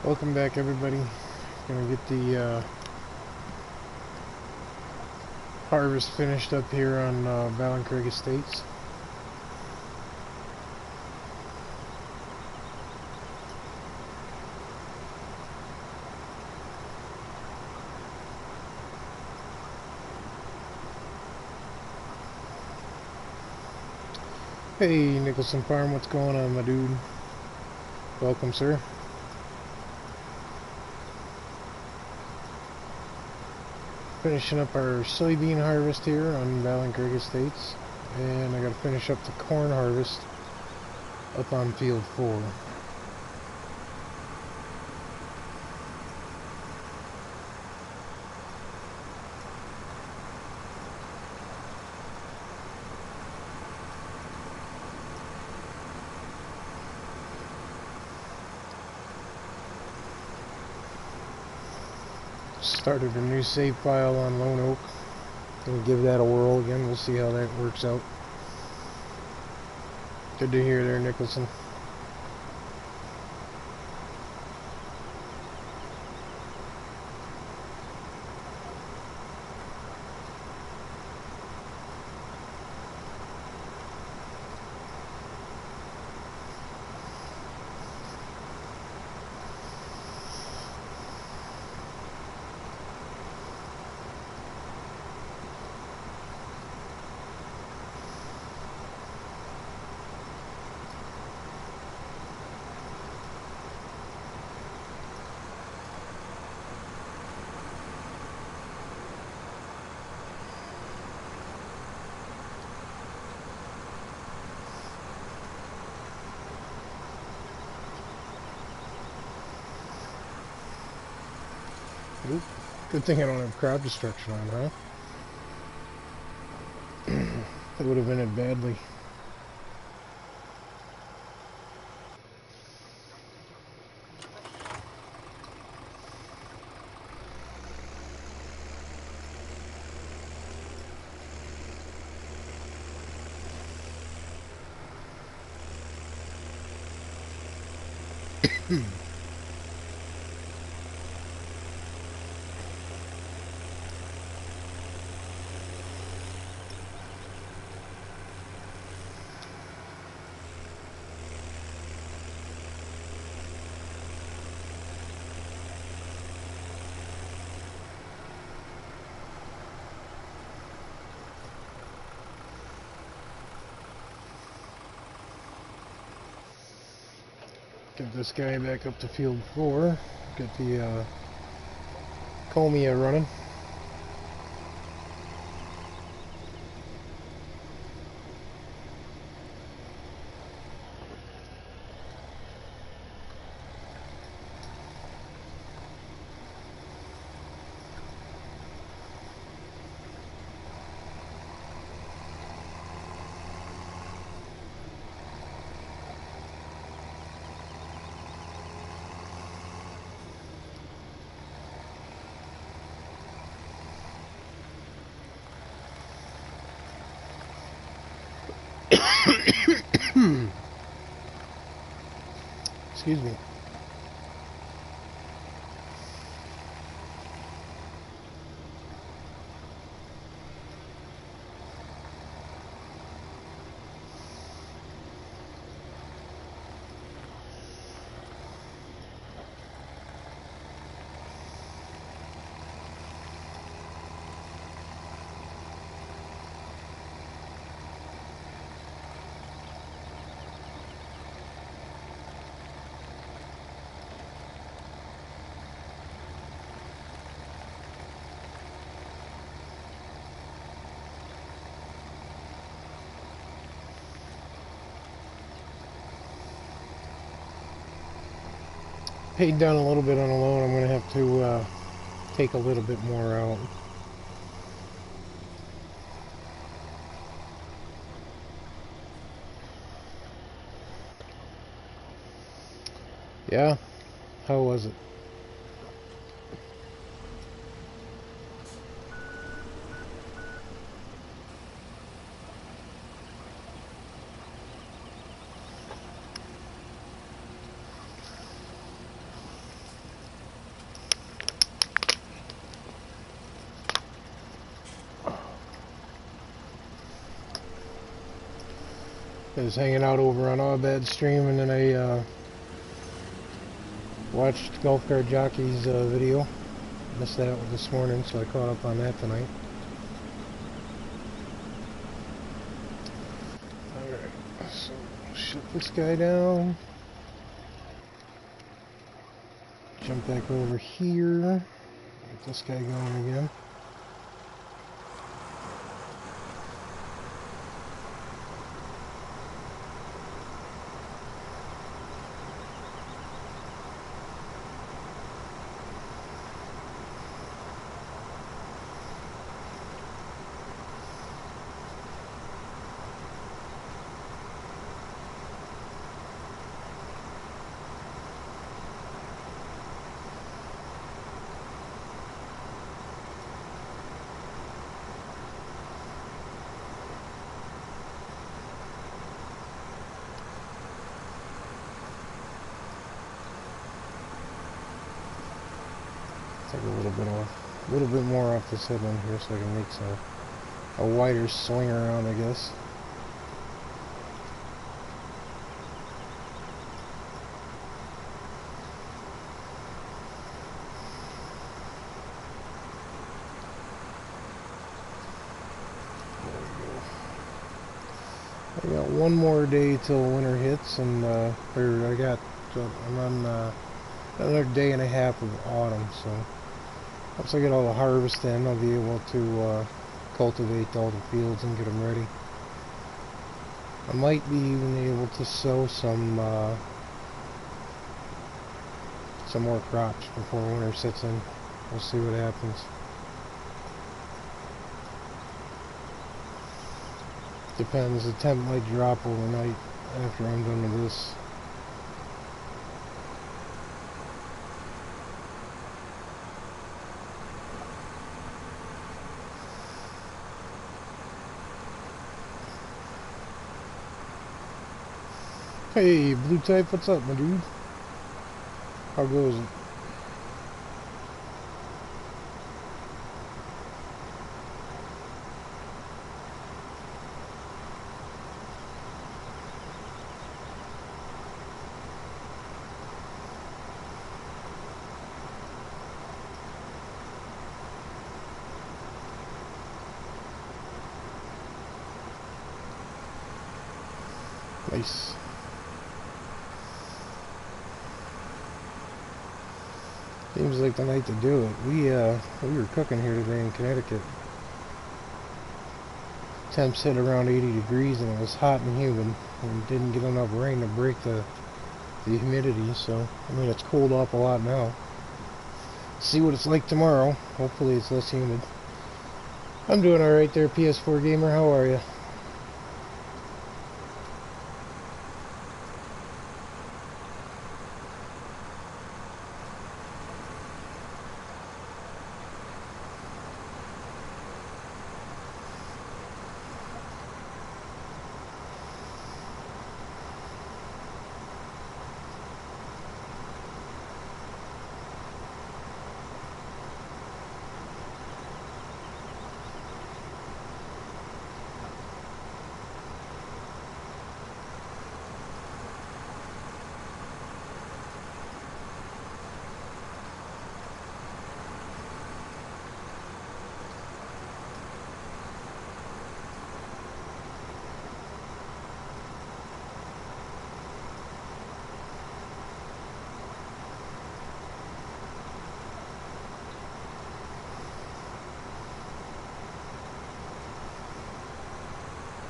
Welcome back, everybody. Gonna get the harvest finished up here on Ballincraig Estates. Hey, Nicholson Farm, what's going on, my dude? Welcome, sir. Finishing up our soybean harvest here on Ballincraig Estates, and I gotta finish up the corn harvest up on field 4. Started a new save file on Lone Oak. Gonna give that a whirl again. We'll see how that works out. Good to hear there, Nicholson. Oop. Good thing I don't have crop destruction on, huh? That would have ended badly. Get this guy back up to field 4. Get the Comia running. Excuse me. Paid down a little bit on a loan. I'm going to have to take a little bit more out. Yeah? How was it? I was hanging out over on Abad's stream, and then I watched GolfCart Jockey's video. Missed that one this morning, so I caught up on that tonight. Alright, so shut this guy down. Jump back over here. Get this guy going again. Take a little bit more off this headland here, so I can make a wider swing around, I guess. There we go. I got one more day till winter hits, and I'm on another day and a half of autumn, so once I get all the harvest in, I'll be able to cultivate all the fields and get them ready. I might be even able to sow some more crops before winter sets in. We'll see what happens. Depends. The temp might drop overnight after I'm done with this. Hey, Blue Type, what's up, my dude? How goes it? Nice. Seems like the night to do it. We were cooking here today in Connecticut. Temps hit around 80 degrees and it was hot and humid. And didn't get enough rain to break the humidity, so I mean it's cooled off a lot now. See what it's like tomorrow. Hopefully it's less humid. I'm doing alright there, PS4 gamer. How are you?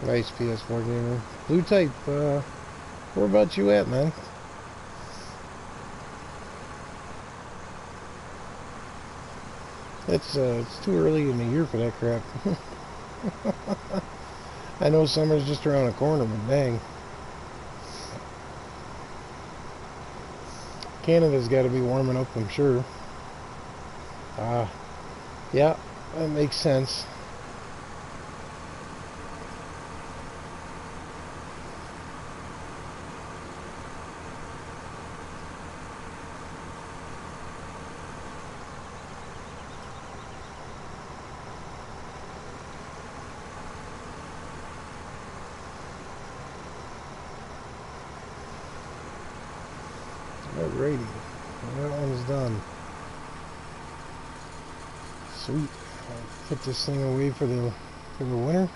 Nice, PS4 gamer. Blue Type, where about you at, man? It's too early in the year for that crap. I know summer's just around the corner, but dang. Canada's got to be warming up, I'm sure. Yeah, that makes sense. Alrighty, that one's done. Sweet. I'll put this thing away for the winter.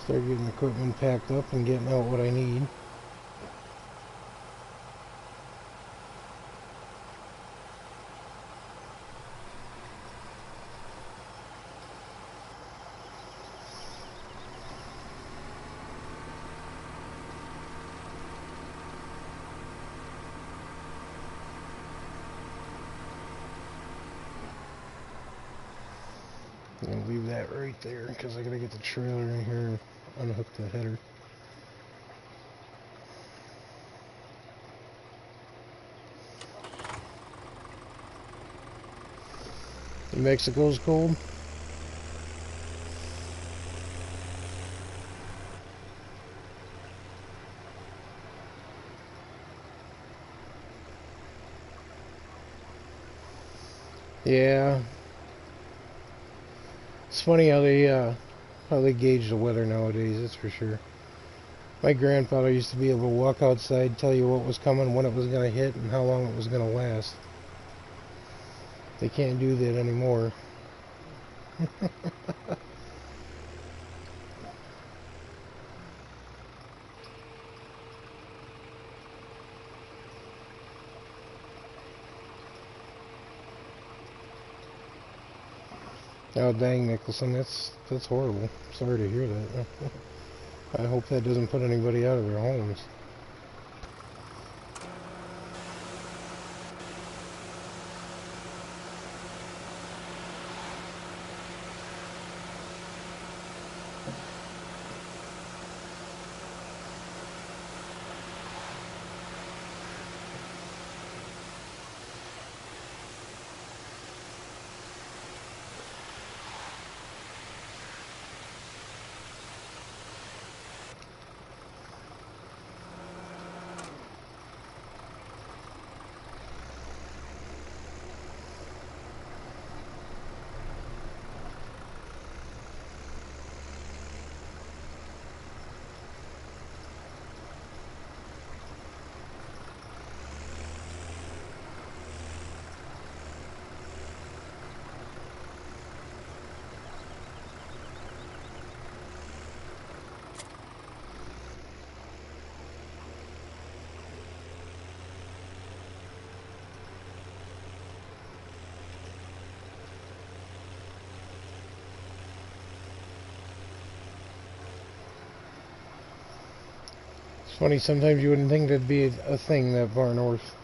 Start getting equipment packed up and getting out what I need. I'm going to leave that right there because I got to get the trailer in here and unhook the header. New Mexico's cold. Yeah. It's funny how they gauge the weather nowadays, that's for sure. My grandfather used to be able to walk outside, tell you what was coming, when it was going to hit, and how long it was going to last. They can't do that anymore. Oh dang, Nicholson, that's horrible. Sorry to hear that. I hope that doesn't put anybody out of their homes. It's funny, sometimes you wouldn't think that'd be a thing that far north.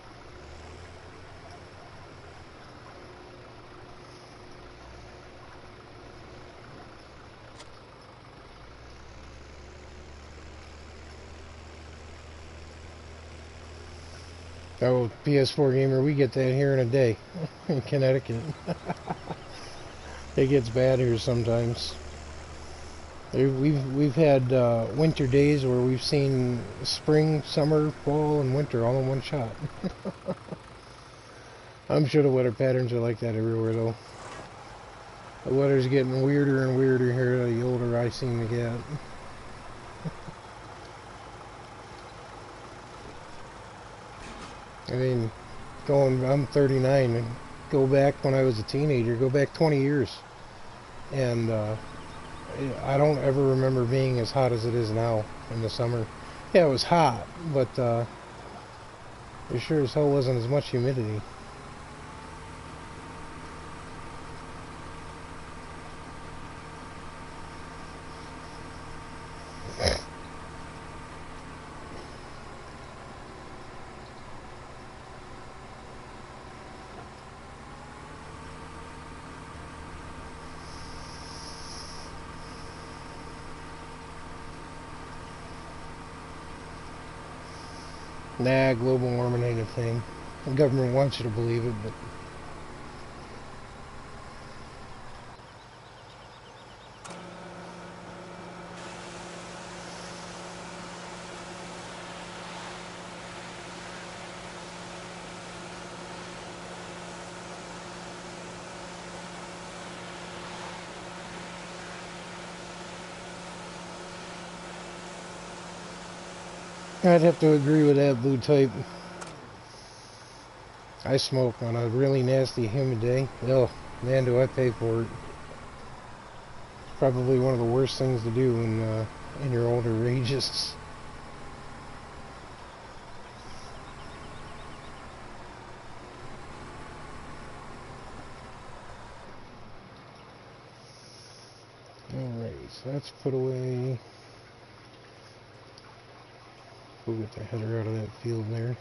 Oh, PS4 gamer, we get that here in a day in Connecticut. It gets bad here sometimes. We've had winter days where we've seen spring, summer, fall, and winter all in one shot. I'm sure the weather patterns are like that everywhere, though. The weather's getting weirder and weirder here the older I seem to get. I mean, I'm 39, and go back when I was a teenager, go back 20 years. And I don't ever remember being as hot as it is now in the summer. Yeah, it was hot, but there sure as hell wasn't as much humidity. Nah, global warming ain't a thing. The government wants you to believe it, but... I'd have to agree with that, Blue Type. I smoke on a really nasty, humid day. Oh, man, do I pay for it. Probably one of the worst things to do in your older ages. Alright, so that's put away. We'll get the header out of that field there.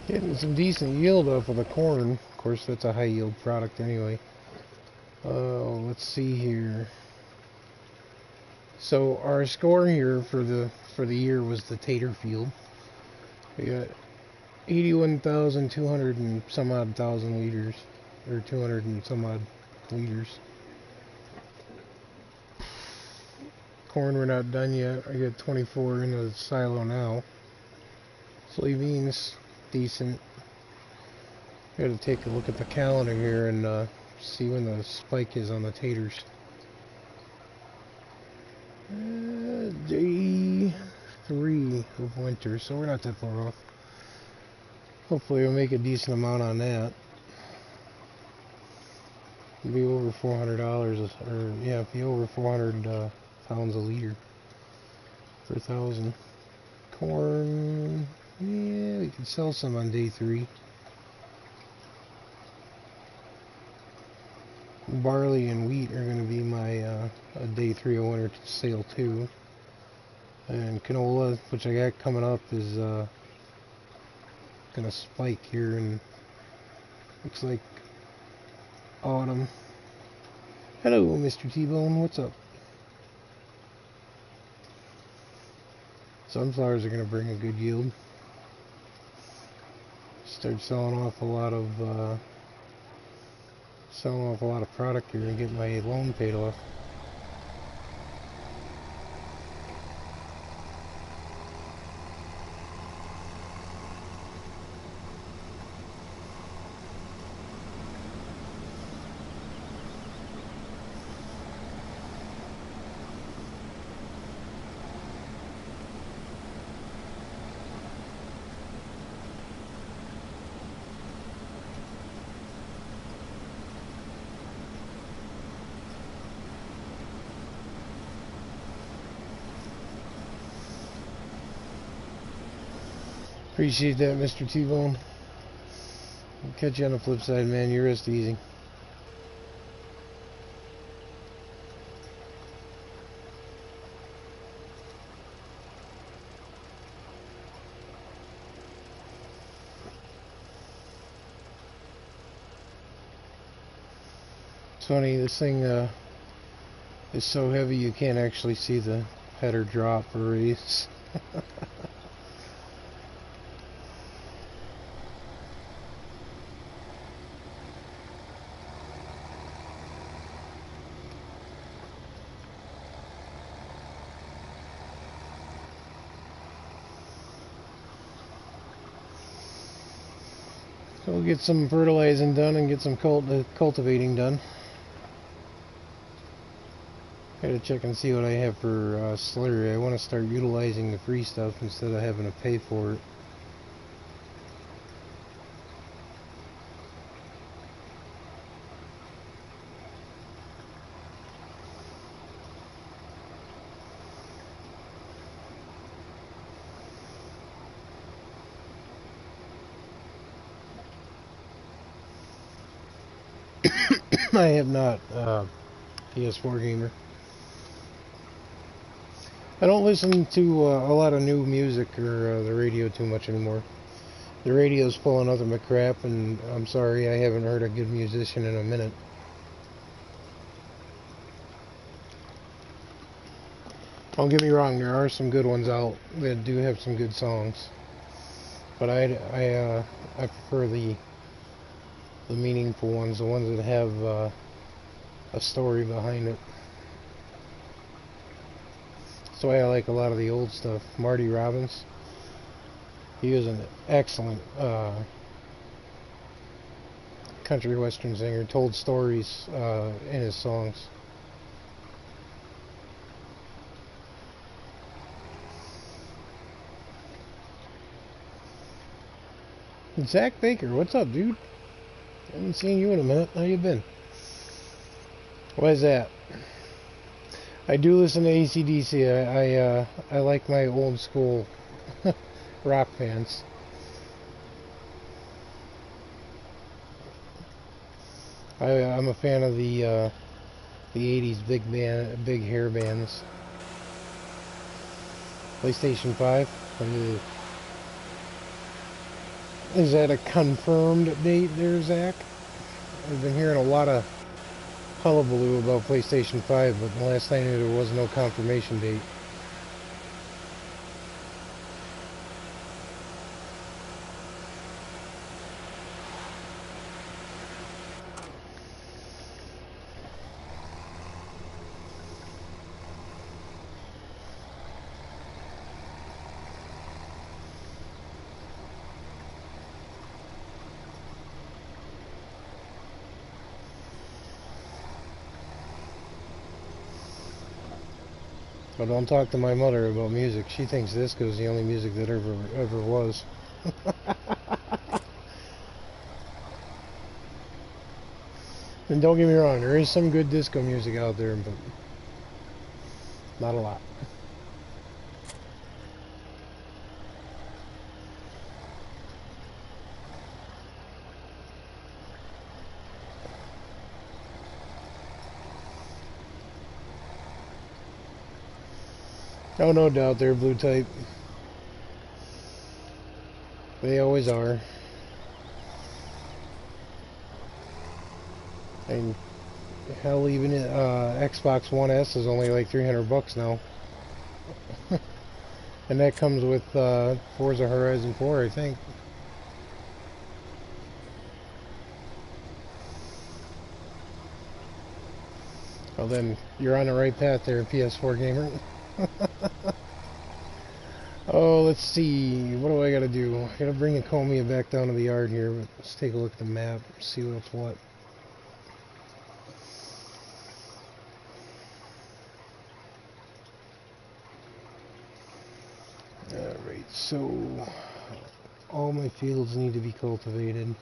Getting some decent yield off of the corn. Of course, that's a high yield product anyway. Let's see here. So our score here for the year was the tater field. We got 81,200 and some odd thousand liters, or 200 and some odd liters. Corn, we're not done yet. I got 24 in the silo now. Soybeans, decent. Got to take a look at the calendar here and see when the spike is on the taters. Day 3 of winter, so we're not that far off. Hopefully we'll make a decent amount on that. It'll be over $400, or yeah, it'll be over 400 pounds a liter per 1,000. Corn, yeah, we can sell some on day 3. Barley and wheat are going to be my day 3 of winter sale too. And canola, which I got coming up, is going to spike here, and looks like autumn. Hello, Mr. T-Bone, what's up? Sunflowers are going to bring a good yield. Start selling off a lot of product here and get my loan paid off. Appreciate that, Mr. T-Bone. I'll catch you on the flip side, man. You rest easy. It's funny, this thing is so heavy you can't actually see the header drop or raise. We'll get some fertilizing done and get some cultivating done. Gotta check and see what I have for slurry. I want to start utilizing the free stuff instead of having to pay for it. I have not, PS4 gamer. I don't listen to a lot of new music or the radio too much anymore. The radio's full of nothing but crap, and I'm sorry, I haven't heard a good musician in a minute. Don't get me wrong, there are some good ones out that do have some good songs, but I prefer the meaningful ones, the ones that have a story behind it. That's why I like a lot of the old stuff. Marty Robbins, he was an excellent country western singer, told stories in his songs. Zach Baker, what's up, dude? Haven't seen you in a minute. How you been? Why is that? I do listen to AC/DC. I like my old school rock bands. I'm a fan of the 80s big hair bands. PlayStation 5. Is that a confirmed date there, Zach? I've been hearing a lot of hullabaloo about PlayStation 5, but the last I knew there was no confirmation date. But don't talk to my mother about music. She thinks disco is the only music that ever was. And don't get me wrong, there is some good disco music out there, but not a lot. Oh, no doubt they're blue type. They always are. And hell, even Xbox One S is only like $300 now. And that comes with Forza Horizon 4, I think. Well then, you're on the right path there, PS4 gamer. Oh, let's see. What do I gotta do? I gotta bring the Comia back down to the yard here. But let's take a look at the map, see what's what. Alright, so all my fields need to be cultivated.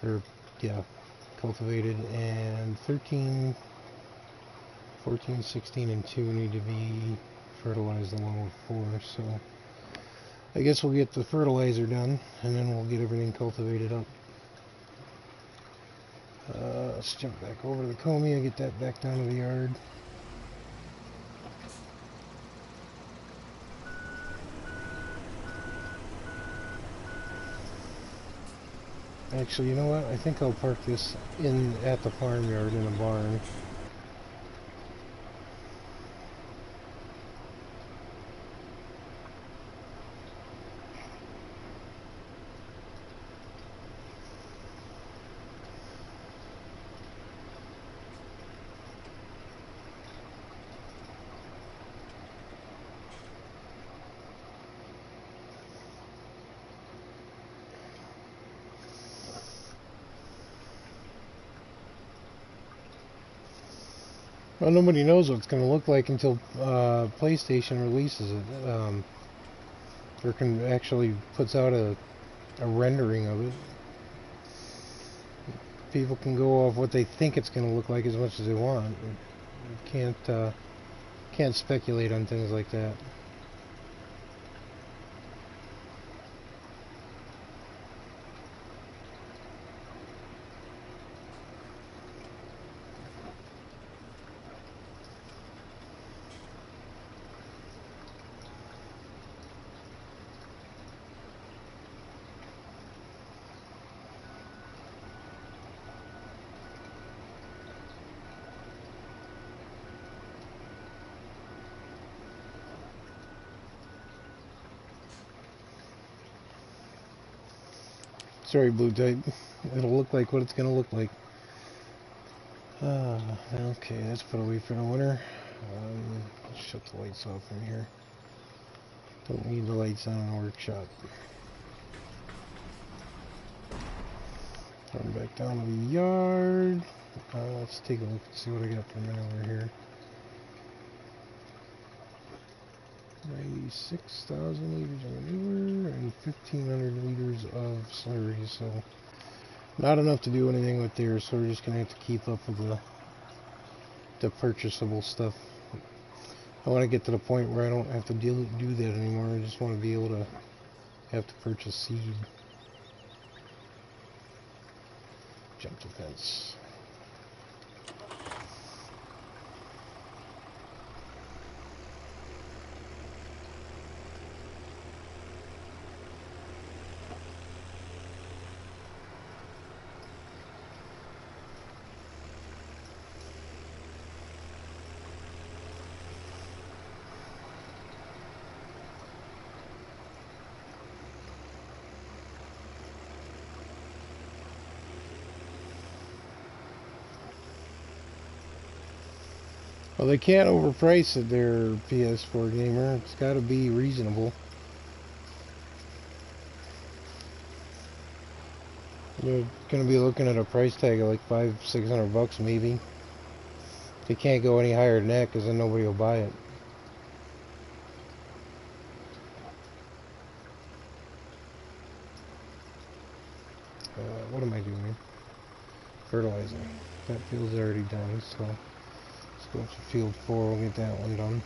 Or, yeah, cultivated, and 13, 14, 16, and 2 need to be fertilized along with 4, so I guess we'll get the fertilizer done, and then we'll get everything cultivated up. Let's jump back over to the Comia, get that back down to the yard. Actually, you know what? I think I'll park this at the farmyard in a barn. Well, nobody knows what it's going to look like until PlayStation releases it. Or actually puts out a rendering of it. People can go off what they think it's going to look like as much as they want. You can't speculate on things like that. Sorry, Blue Type. It'll look like what it's going to look like. Okay, let's put away for the winter. Let's shut the lights off in here. Don't need the lights on in the workshop. Turn back down to the yard. Let's take a look and see what I got for a minute over here. 96,000 liters of manure and 1,500 liters of slurry, so not enough to do anything with there, so we're just going to have to keep up with the purchasable stuff. I want to get to the point where I don't have to do that anymore. I just want to be able to have to purchase seed. Jump the fence. Well, they can't overprice it there, PS4 gamer. It's got to be reasonable. You're going to be looking at a price tag of like $500-600 maybe. They can't go any higher than that because then nobody will buy it. What am I doing? Fertilizing. That field's already done, so let's go to field 4. We'll get that one done.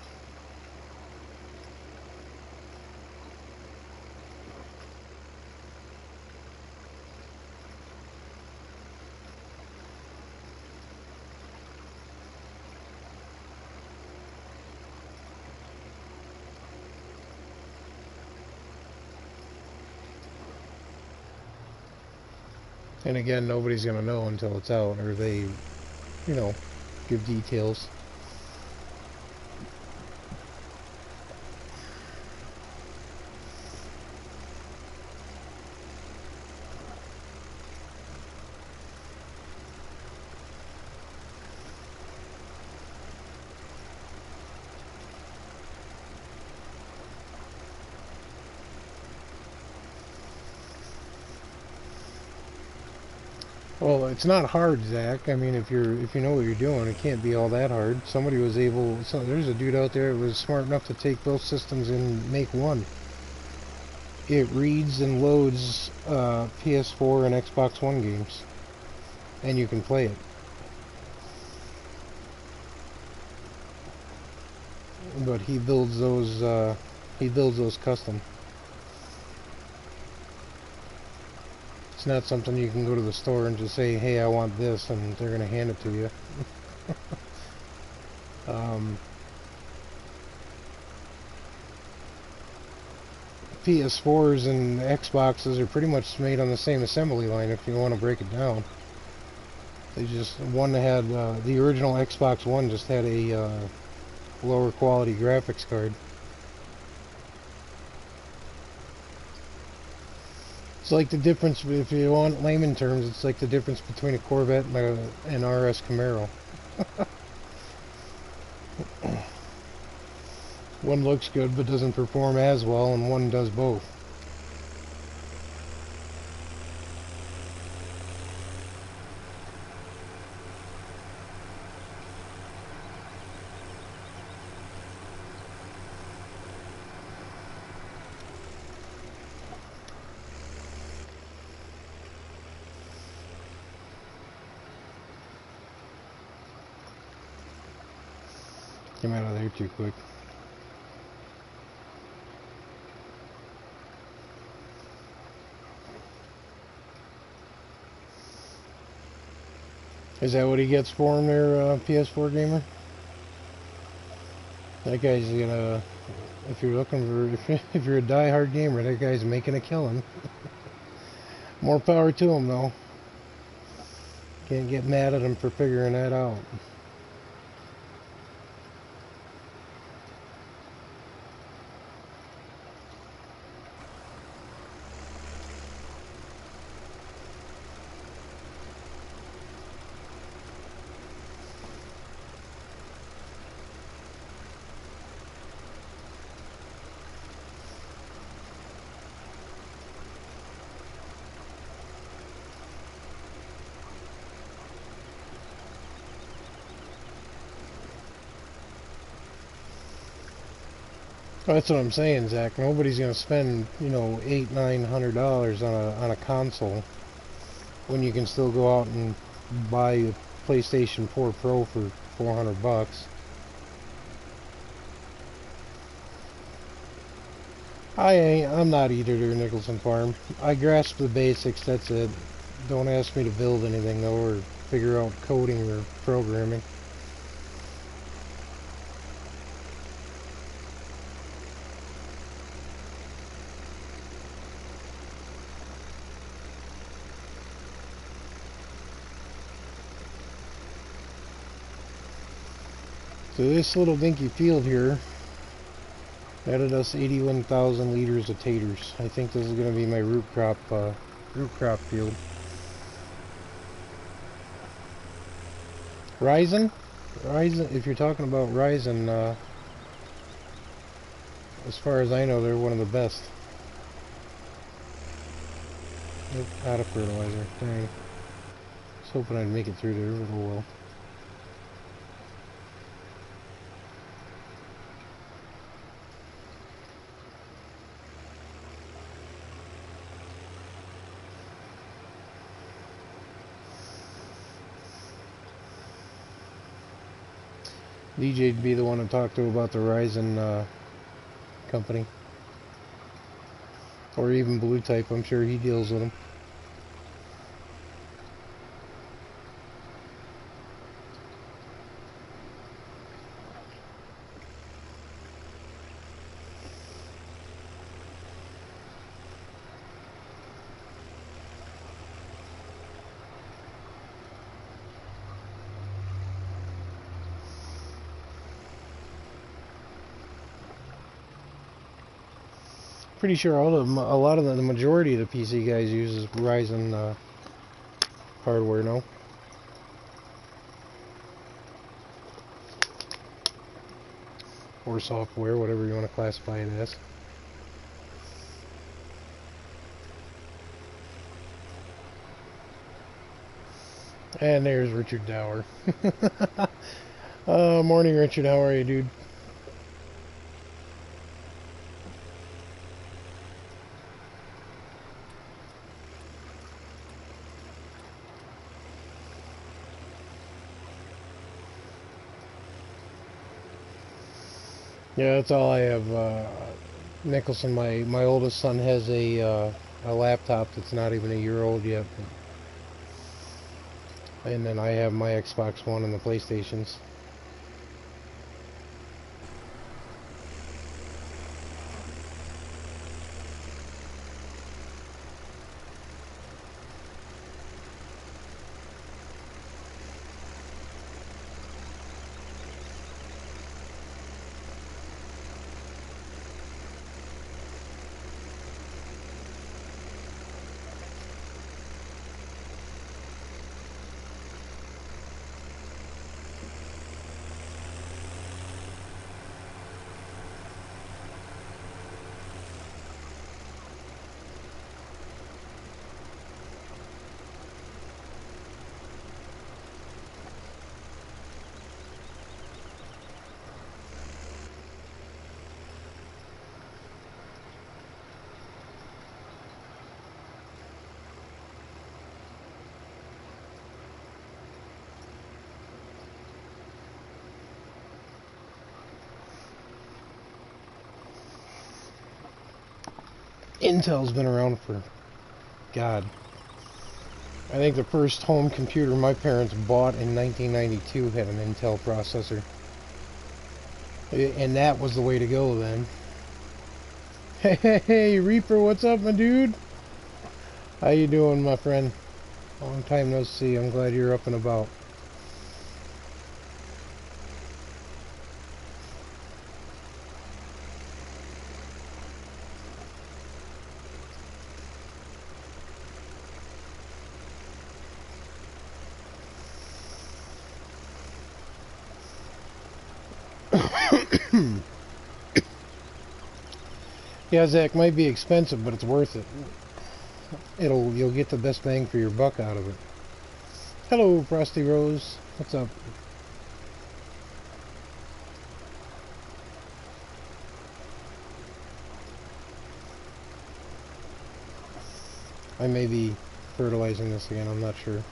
And again, nobody's going to know until it's out, or they, you know, give details. Well, it's not hard, Zach. I mean, if you know what you're doing, it can't be all that hard. Somebody was able. So there's a dude out there that was smart enough to take both systems and make one. It reads and loads PS4 and Xbox One games, and you can play it. But he builds those. He builds those custom. It's not something you can go to the store and just say, hey, I want this, and they're going to hand it to you. PS4s and Xboxes are pretty much made on the same assembly line if you want to break it down. They just, one had, the original Xbox One just had a lower quality graphics card. It's like the difference, if you want layman terms, it's like the difference between a Corvette and an RS Camaro. One looks good but doesn't perform as well, and one does both. Came out of there too quick. Is that what he gets for him there, PS4 gamer? That guy's gonna, if you're looking for, if you're a die-hard gamer, that guy's making a killing. More power to him though. Can't get mad at him for figuring that out. Well, that's what I'm saying, Zach. Nobody's gonna spend, you know, $800-900 on a console when you can still go out and buy a PlayStation 4 Pro for $400. I'm not either there, Nicholson Farm. I grasp the basics, that's it. Don't ask me to build anything though, or figure out coding or programming. So this little dinky field here added us 81,000 liters of taters. I think this is going to be my root crop field. Ryzen, if you're talking about Ryzen, as far as I know, they're one of the best. Nope, out of fertilizer. Dang. I was hoping I'd make it through there, but oh well. DJ'd be the one to talk to about the Ryzen company. Or even Blue Type, I'm sure he deals with them. Pretty sure a lot of the majority of the PC guys uses Ryzen hardware, no? Or software, whatever you want to classify it as. And there's Richard Dower. Morning, Richard. How are you, dude? Yeah, that's all I have. Nicholson, my oldest son, has a laptop that's not even a year old yet. And then I have my Xbox One and the PlayStations. Intel's been around for, God, I think the first home computer my parents bought in 1992 had an Intel processor. And that was the way to go then. Hey, Reaper, what's up, my dude? How you doing, my friend? Long time no see. I'm glad you're up and about. Yeah, Zach, might be expensive, but it's worth it. You'll get the best bang for your buck out of it. Hello, Frosty Rose. What's up? I may be fertilizing this again, I'm not sure.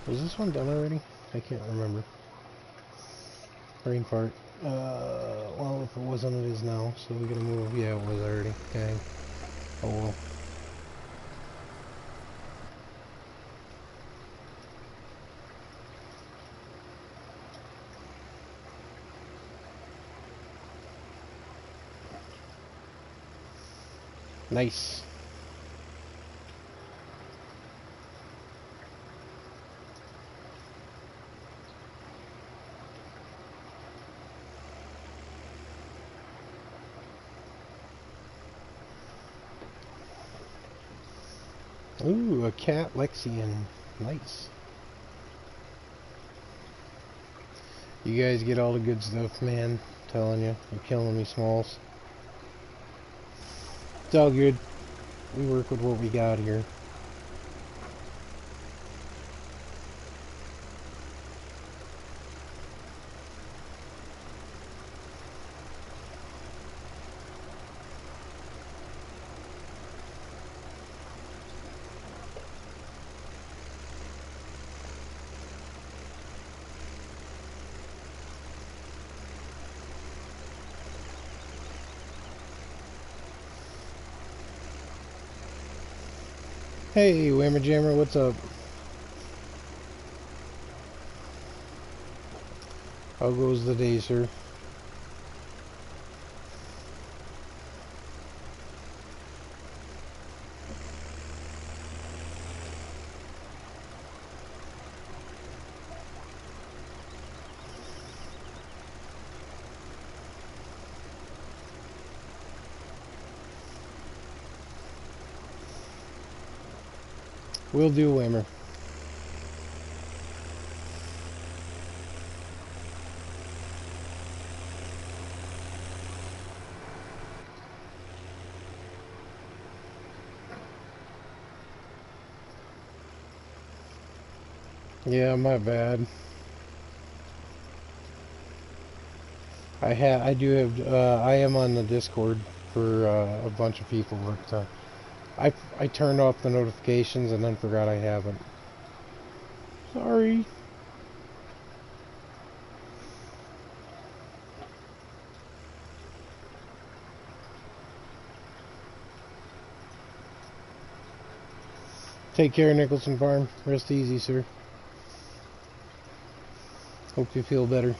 Was this one done already? I can't remember. Brain fart. Well, if it wasn't, it is now, so we gotta move. Yeah, it was already. Dang. Oh well. Nice. Ooh, a cat Lexian. Nice. You guys get all the good stuff, man. I'm telling you, you're killing me, Smalls. It's all good. We work with what we got here. Hey, Whammer Jammer, what's up? How goes the day, sir? Will do, Whammer. Yeah, my bad. I do have, I am on the Discord for a bunch of people, but I turned off the notifications and then forgot I haven't. Sorry. Take care, Nicholson Farm. Rest easy, sir. Hope you feel better.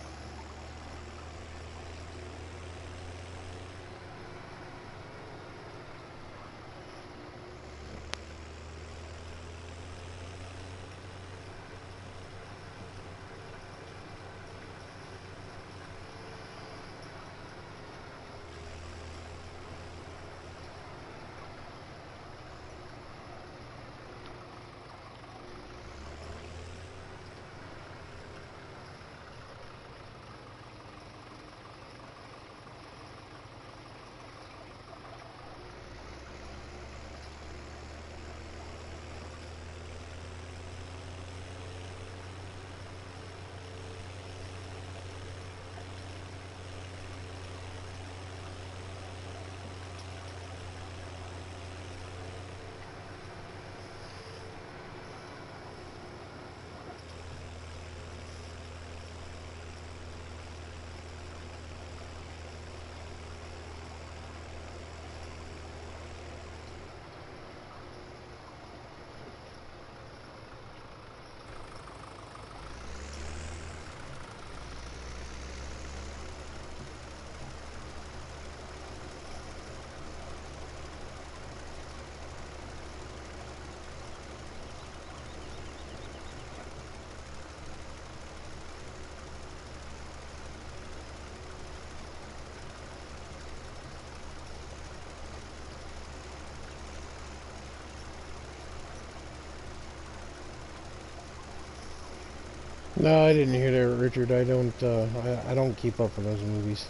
No, I didn't hear that, Richard. I don't keep up with those movies.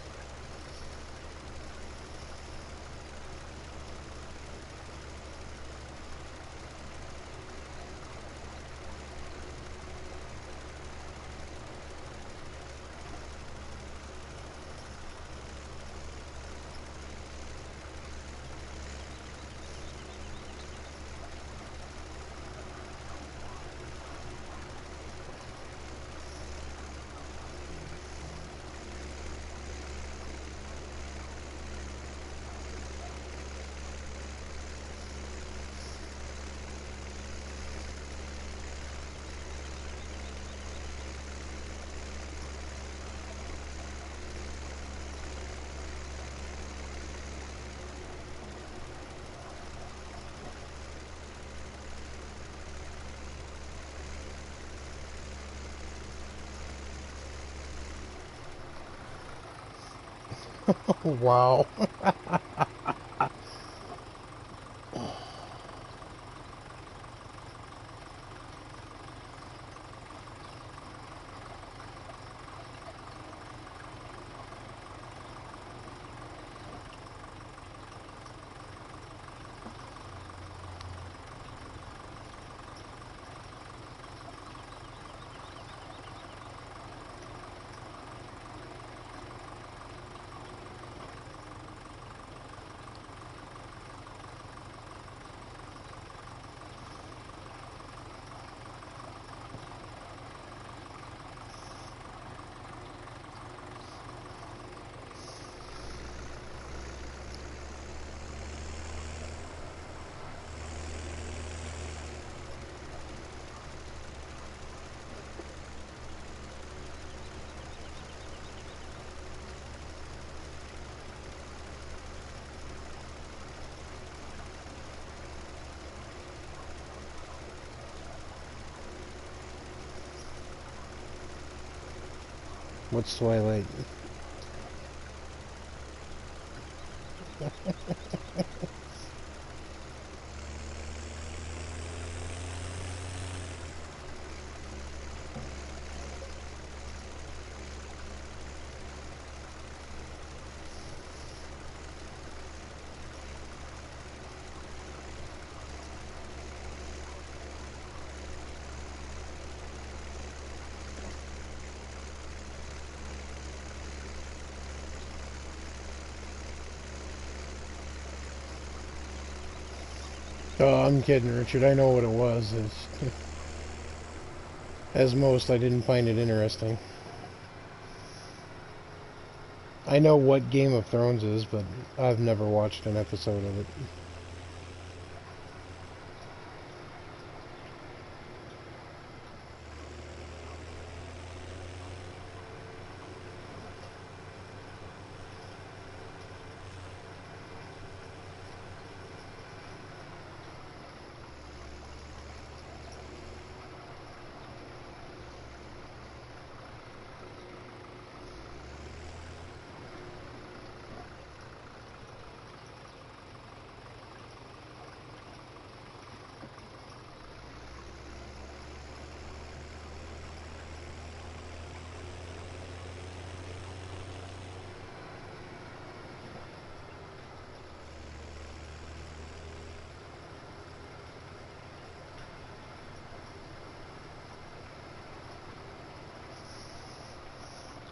Wow. What's Twilight? Oh, I'm kidding, Richard. I know what it was. As most, I didn't find it interesting. I know what Game of Thrones is, but I've never watched an episode of it.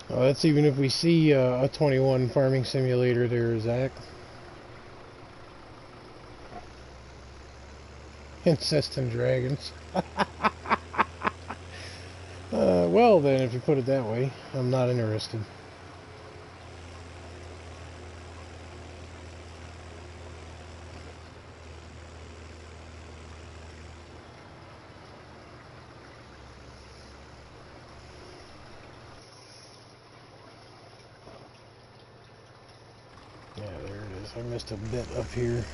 Well, that's even if we see a 21 farming simulator there, Zach. Incest and dragons. Well then, if you put it that way, I'm not interested. Yeah, there it is. I missed a bit up here.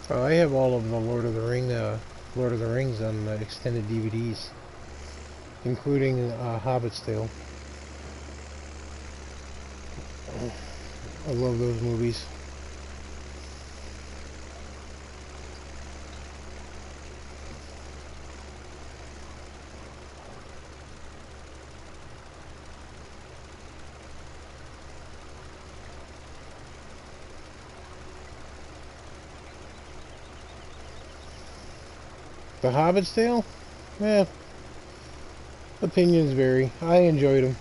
I have all of the Lord of the Rings on extended DVDs. including Hobbit's Tale. I love those movies. The Hobbit's Tale? Eh, opinions vary. I enjoyed them.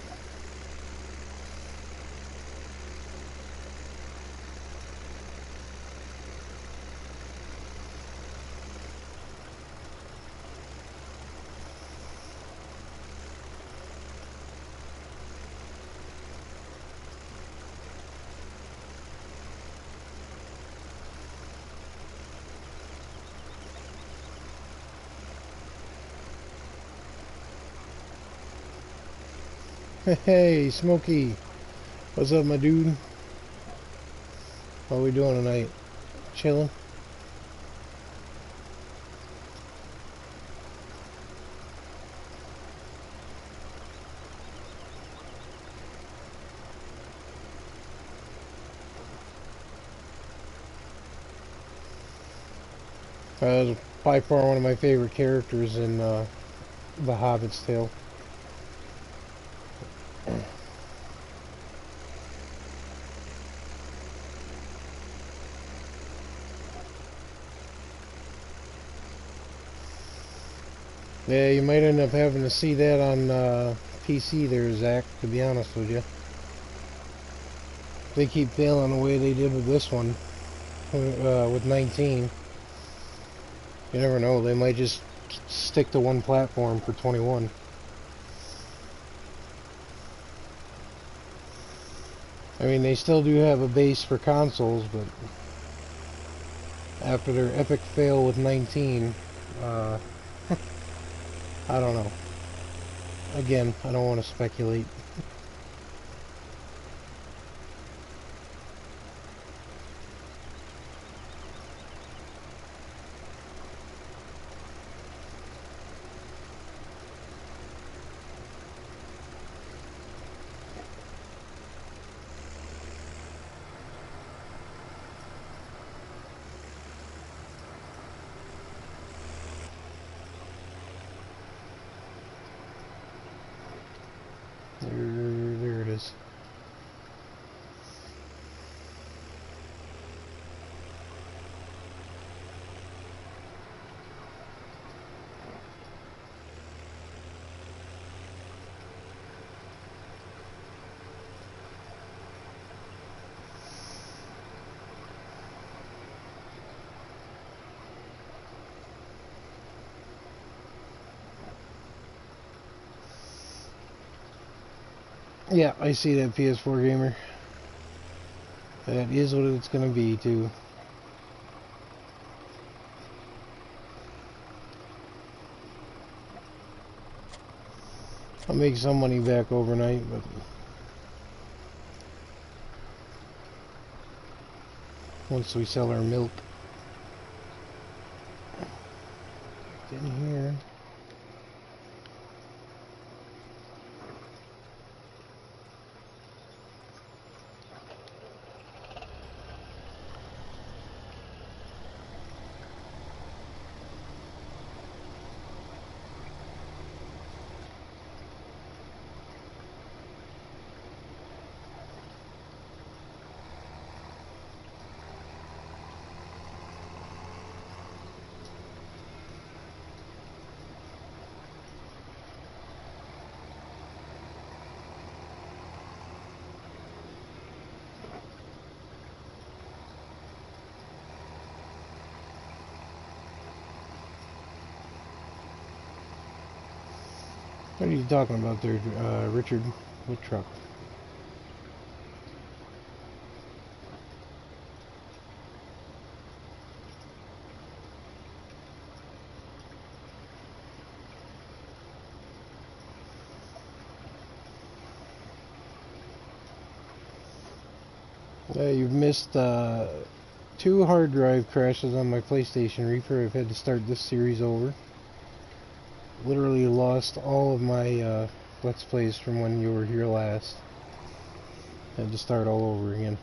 Hey, Smokey. What's up, my dude? How we doing tonight? Chilling? By far one of my favorite characters in The Hobbit's Tale. Yeah, you might end up having to see that on PC there, Zach, to be honest with you. They keep failing the way they did with this one, with 19. You never know, they might just stick to one platform for 21. I mean, they still do have a base for consoles, but after their epic fail with 19, I don't know. Again, I don't want to speculate. There it is. Yeah, I see that, PS4 gamer. That is what it's gonna be, too. I'll make some money back overnight, but once we sell our milk. Get in here. What are you talking about there, Richard? What truck? You've missed 2 hard drive crashes on my PlayStation Reaper. I've had to start this series over. literally lost all of my Let's Plays from when you were here last. Had to start all over again.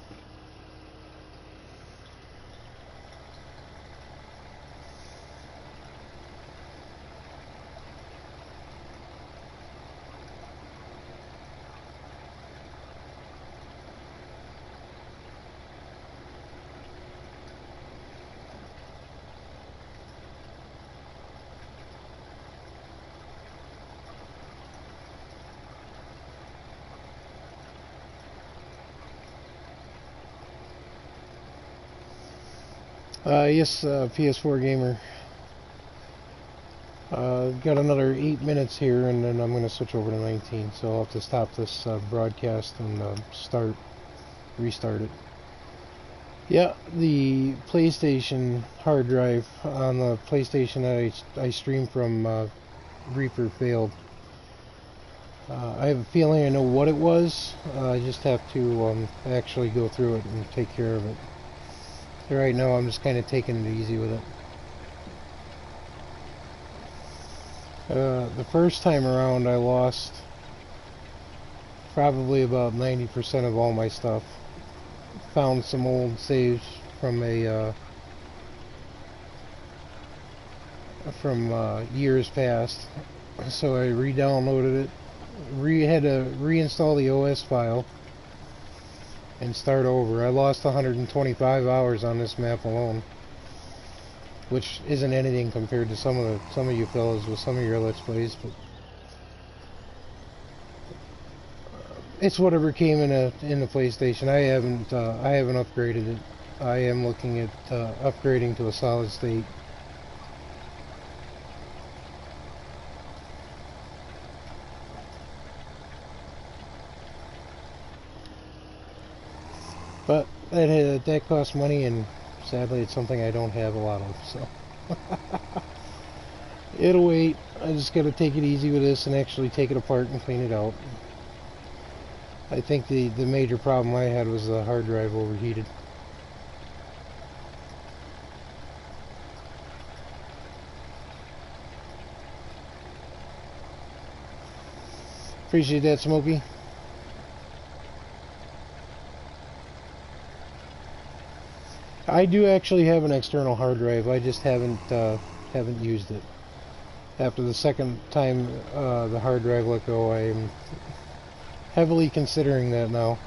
Yes, PS4 gamer. Got another 8 minutes here, and then I'm going to switch over to 19. So I'll have to stop this broadcast and restart it. Yeah, the PlayStation hard drive on the PlayStation that I streamed from Reaper failed. I have a feeling I know what it was. I just have to actually go through it and take care of it. So right now I'm just kind of taking it easy with it. The first time around I lost probably about 90% of all my stuff. Found some old saves from years past, so I re-downloaded it, had to reinstall the OS file and start over. I lost 125 hours on this map alone, which isn't anything compared to some of you fellas with some of your Let's Plays, but it's whatever came in the PlayStation. I haven't upgraded it. I am looking at upgrading to a solid state. But that costs money, and sadly it's something I don't have a lot of, so it'll wait. I just gotta take it easy with this and actually take it apart and clean it out. I think the major problem I had was the hard drive overheated. Appreciate that, Smokey. I do actually have an external hard drive. I just haven't used it. After the second time the hard drive let go, I am heavily considering that now.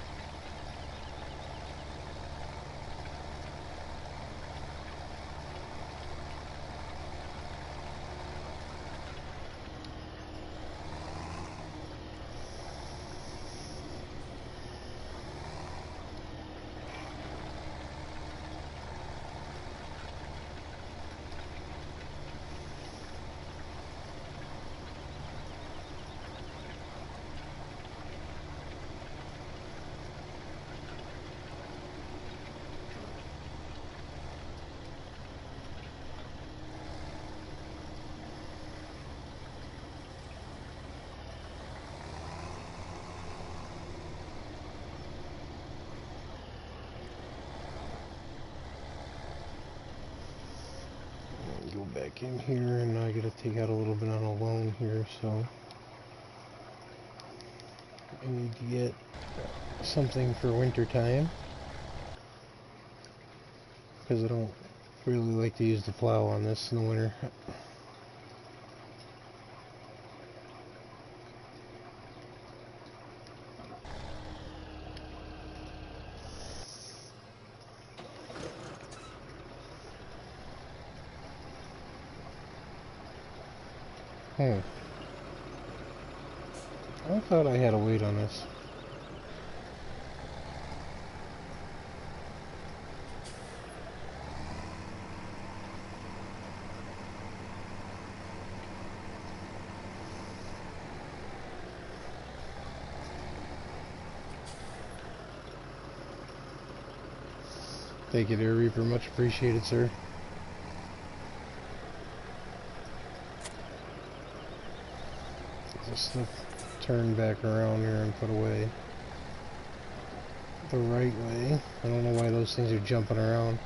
Back in here, and I gotta take out a little bit on a loan here, so I need to get something for winter time, because I don't really like to use the plow on this in the winter. I thought I had a weight on this. Thank you there, Reaper. Much appreciated, sir. This stuff turn back around here and put away the right way. I don't know why those things are jumping around.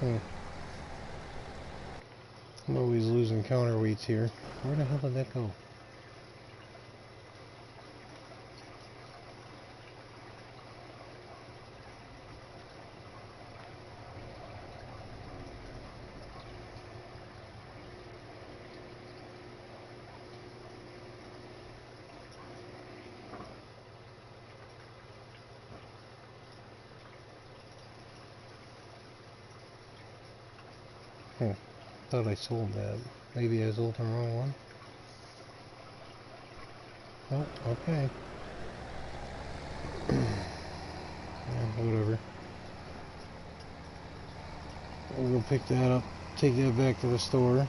I'm always losing counterweights here. Where the hell did that go? Thought I sold that. Maybe I sold the wrong one. Oh, okay. Yeah, whatever. We'll go pick that up, take that back to the store.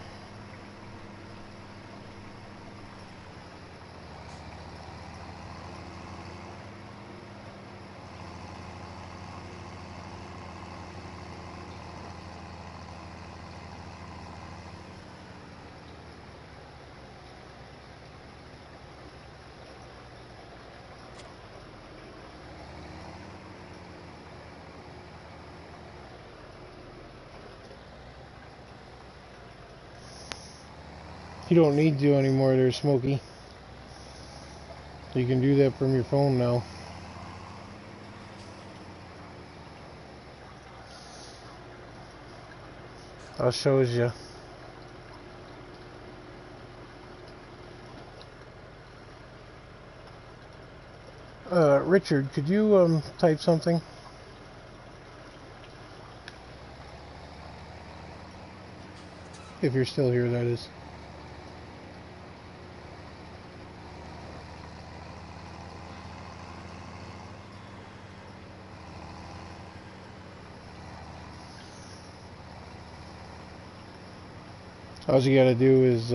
You don't need to anymore there, Smokey. You can do that from your phone now. I'll show you. Richard, could you type something? If you're still here, that is. All you gotta do is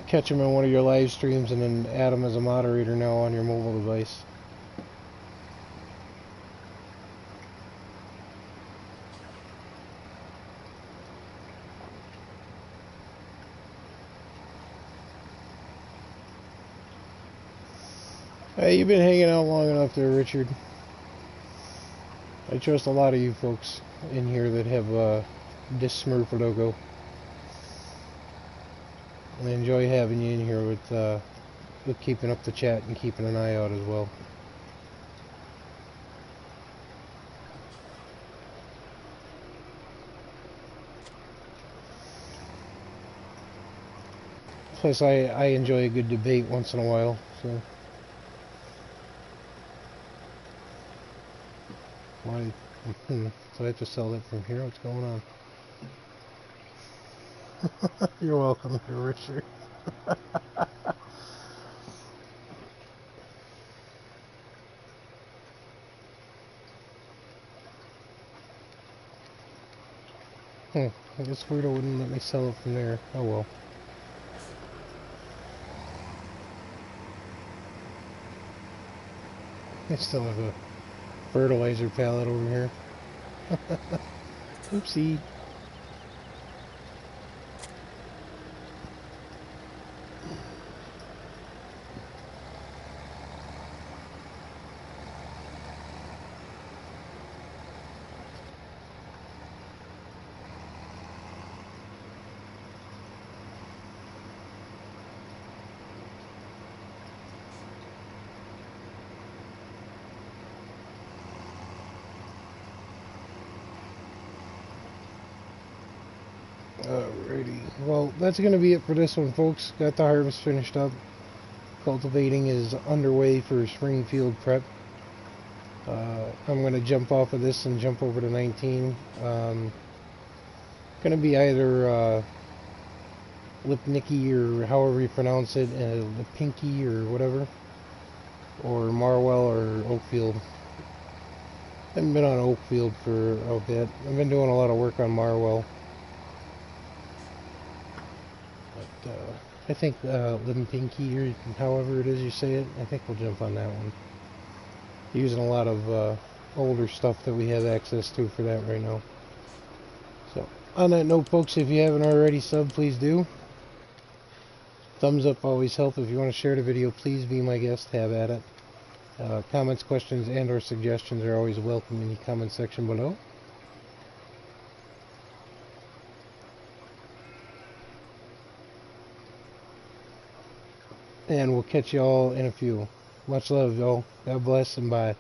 catch him in one of your live streams and then add him as a moderator now on your mobile device. Hey, you've been hanging out long enough there, Richard. I trust a lot of you folks in here that have this Smurf logo. I enjoy having you in here with keeping up the chat and keeping an eye out as well. Plus, I enjoy a good debate once in a while, so. Why? So I have to sell that from here? What's going on? You're welcome, Richard. I guess Weirdo wouldn't let me sell it from there. Oh well. I still have a fertilizer pallet over here. Oopsie. Alrighty, well that's going to be it for this one, folks. Got the harvest finished up. Cultivating is underway for spring field prep. I'm going to jump off of this and jump over to 19. Going to be either Lipnicki or however you pronounce it, Lipinky or whatever, or Marwell or Oakfield. I haven't been on Oakfield for a bit. I've been doing a lot of work on Marwell. I think Lipinky, or however it is you say it, I think we'll jump on that one. Using a lot of older stuff that we have access to for that right now. So, on that note, folks, if you haven't already subbed, please do. Thumbs up always help. If you want to share the video, please be my guest. Have at it. Comments, questions, and or suggestions are always welcome in the comment section below. And we'll catch you all in a few. Much love, y'all. God bless and bye.